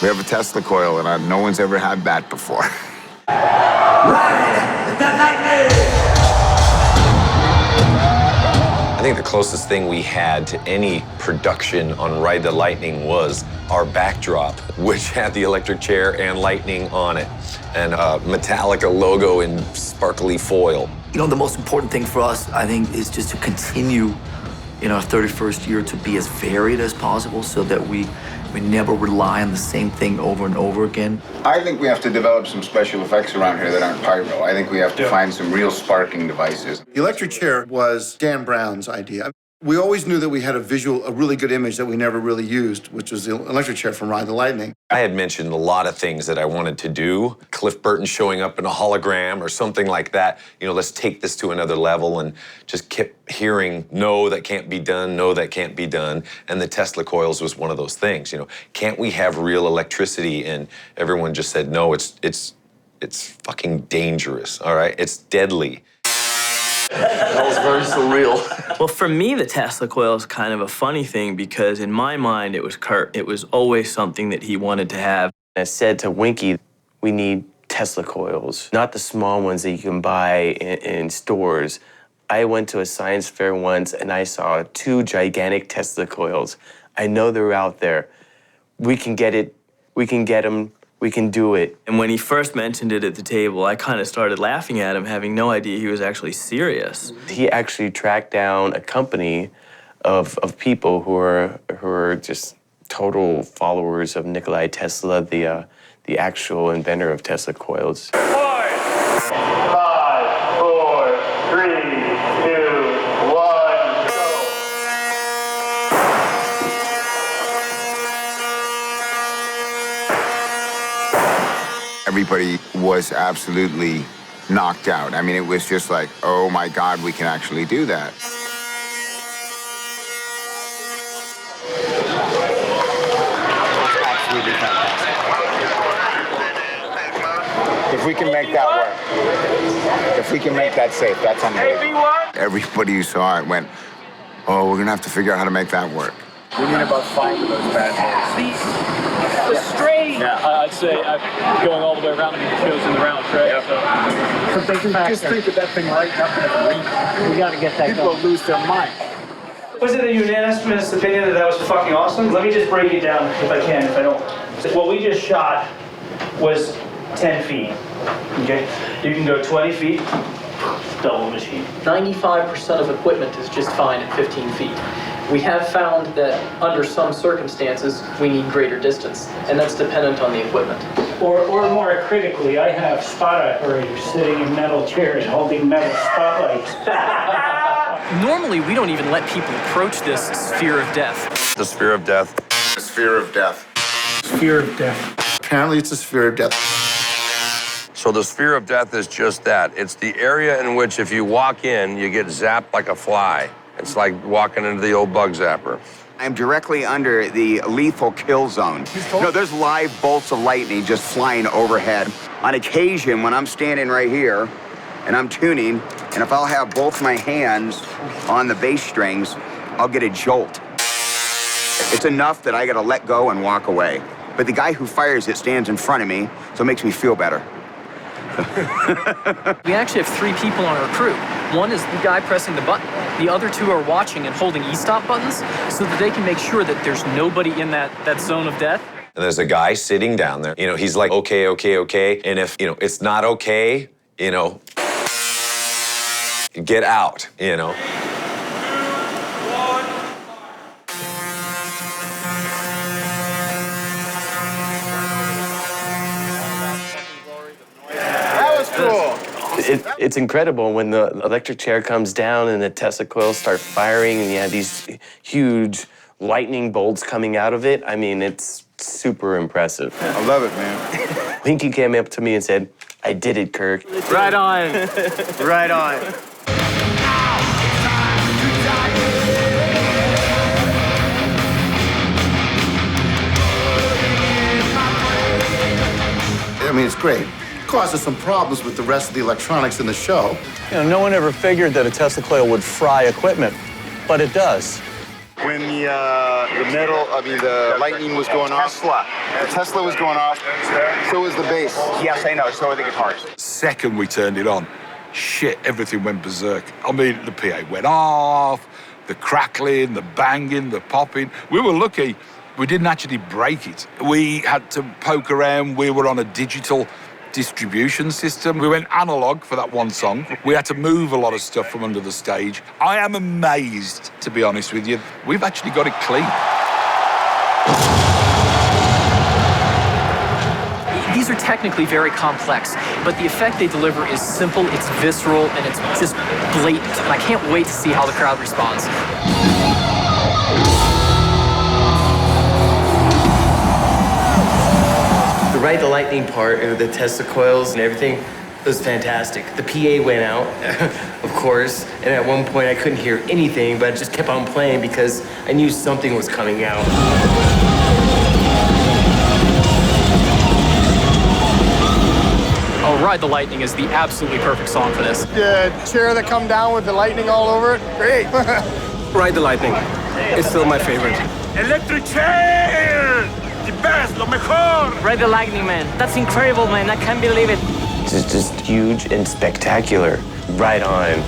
We have a Tesla coil, and no one's ever had that before. I think the closest thing we had to any production on Ride the Lightning was our backdrop, which had the electric chair and lightning on it, and a Metallica logo in sparkly foil. You know, the most important thing for us, I think, is just to continue in our 31st year to be as varied as possible so that we never rely on the same thing over and over again. I think we have to develop some special effects around here that aren't pyro. I think we have to find some real sparking devices. The electric chair was Dan Brown's idea. We always knew that we had a really good image that we never really used, which was the electric chair from Ride the Lightning. I had mentioned a lot of things that I wanted to do. Cliff Burton showing up in a hologram or something like that. You know, let's take this to another level, and just kept hearing, no, that can't be done, no, that can't be done. And the Tesla coils was one of those things, you know. Can't we have real electricity? And everyone just said, no, it's fucking dangerous, all right? It's deadly. That was very surreal. Well, for me, the Tesla coil is kind of a funny thing because in my mind, it was Kurt. It was always something that he wanted to have. I said to Winky, we need Tesla coils, not the small ones that you can buy in stores. I went to a science fair once and I saw 2 gigantic Tesla coils. I know they're out there. We can get it. We can get them. We can do it. And when he first mentioned it at the table, I kind of started laughing at him, having no idea he was actually serious. He actually tracked down a company of people who are just total followers of Nikola Tesla, the actual inventor of Tesla coils. 5, 4, 3, 2, 1, go. Everybody was absolutely knocked out. I mean, it was just like, oh my God, we can actually do that. Absolutely fantastic. If we can make that work, if we can make that safe, that's unbelievable. Everybody who saw it went, oh, we're gonna have to figure out how to make that work. We need about 5 of those bad boys. The straight. Yeah, I'd say going all the way around, he shows in the round tray. Yep. So, Just think of that thing right up in the ring. we got to get that People going. will lose their mind. Was it a unanimous opinion that was fucking awesome? Let me just break it down if I can, if I don't. What we just shot was 10 feet, okay? You can go 20 feet, double machine. 95% of equipment is just fine at 15 feet. We have found that under some circumstances, we need greater distance, and that's dependent on the equipment. Or more critically, I have spot operators sitting in metal chairs holding metal spotlights. Normally, we don't even let people approach this sphere of death. The sphere of death. The sphere of death. Fear of death. Apparently, it's a sphere of death. So the sphere of death is just that. It's the area in which if you walk in, you get zapped like a fly. It's like walking into the old bug zapper. I'm directly under the lethal kill zone. You know, there's live bolts of lightning just flying overhead. On occasion, when I'm standing right here and I'm tuning, and if I'll have both my hands on the bass strings, I'll get a jolt. It's enough that I gotta let go and walk away. But the guy who fires it stands in front of me, so it makes me feel better. We actually have 3 people on our crew. One is the guy pressing the button. The other 2 are watching and holding e-stop buttons so that they can make sure that there's nobody in that zone of death. And there's a guy sitting down there. You know, he's like, okay, okay, okay. And if, you know, it's not okay, you know, get out, you know. It's incredible when the electric chair comes down and the Tesla coils start firing and you have these huge lightning bolts coming out of it. I mean, it's super impressive. I love it, man. Pinky came up to me and said, I did it, Kirk. Right on. Right on. I mean, it's great. Causes some problems with the rest of the electronics in the show. You know, no one ever figured that a Tesla coil would fry equipment, but it does. when the lightning was going off. The Tesla was going off. So was the bass. Yes, I know. So are the guitars. Second we turned it on, shit, everything went berserk. I mean, the PA went off, the crackling, the banging, the popping. We were lucky we didn't actually break it. We had to poke around. We were on a digital distribution system. We went analog for that one song. We had to move a lot of stuff from under the stage. I am amazed, to be honest with you. We've actually got it clean. These are technically very complex, but the effect they deliver is simple, it's visceral, and it's just blatant. And I can't wait to see how the crowd responds. Right, the lightning part, the Tesla coils and everything, it was fantastic. The PA went out, of course, and at one point I couldn't hear anything, but I just kept on playing because I knew something was coming out. Oh, Ride the Lightning is the absolutely perfect song for this. The chair that come down with the lightning all over it, great. Ride the Lightning, it's still my favorite. Electric chair! The best, lo mejor! Ride the Lightning, man. That's incredible, man. I can't believe it. It's just huge and spectacular. Right on.